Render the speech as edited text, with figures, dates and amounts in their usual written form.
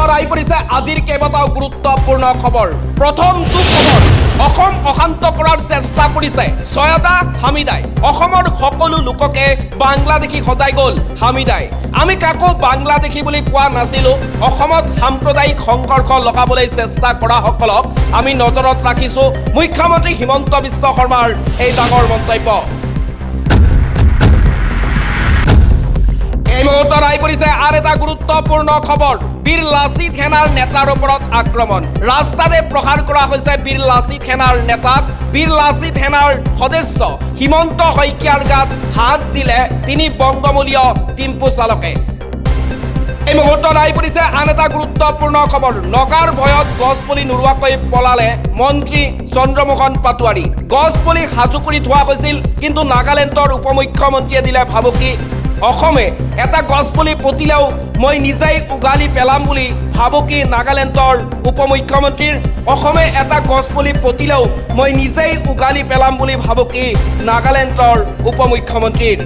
মুহূৰ্তত আহি পৰিছে আজিৰ কেইবাটাও গুৰুত্বপূৰ্ণ খবৰ। প্ৰথমটো খবৰ, অসম অশান্ত কৰাৰ চেষ্টা কৰিছে ছয়দা হামিদাই। অসমৰ সকলো লোককে বাংলাদেশী সজাই গ'ল হামিদাই। আমি কাকো বাংলাদেশী বুলি কোৱা নাছিলো। অসমত সাম্প্ৰদায়িক সংঘৰ্ষ লগাবলৈ চেষ্টা কৰাসকলক আমি নজৰত ৰাখিছো। মুখ্যমন্ত্ৰী হিমন্ত বিশ্ব শৰ্মাৰ এই ডাঙৰ মন্তব্য। এই মুহূৰ্তত আহি পৰিছে আৰু এটা গুৰুত্বপূৰ্ণ খবৰ। বীৰ লাচিত সেনাৰ নেতাৰ ওপৰত আক্ৰমণ। ৰাস্তাতে প্ৰহাৰ কৰা হৈছে বীৰ লাচিত সেনাৰ নেতাক। বীৰ লাচিত সেনাৰ সদস্য হিমন্ত শইকীয়াৰ গাত হাত দিলে তিনি বংগমূলীয় টেম্পু চালকে। এই মুহূৰ্তত আহি পৰিছে আন এটা গুৰুত্বপূৰ্ণ খবৰ। নগাৰ ভয়ত গছপুলি নোৰোৱাকৈ পলালে মন্ত্ৰী চন্দ্ৰমোহন পাটোৱাৰী। গছপুলি সাজু কৰি থোৱা হৈছিল, কিন্তু নাগালেণ্ডৰ উপ মুখ্যমন্ত্ৰীয়ে দিলে ভাবুকি। অসমে এটা গছপুলি পুতিলেও মই নিজেই উঘালি পেলাম বুলি ভাবুকি নাগালেণ্ডৰ উপ মুখ্যমন্ত্ৰীৰ। অসমে এটা গছপুলি পুতিলেও মই নিজেই উঘালি পেলাম বুলি ভাবুকি নাগালেণ্ডৰ উপ মুখ্যমন্ত্ৰীৰ।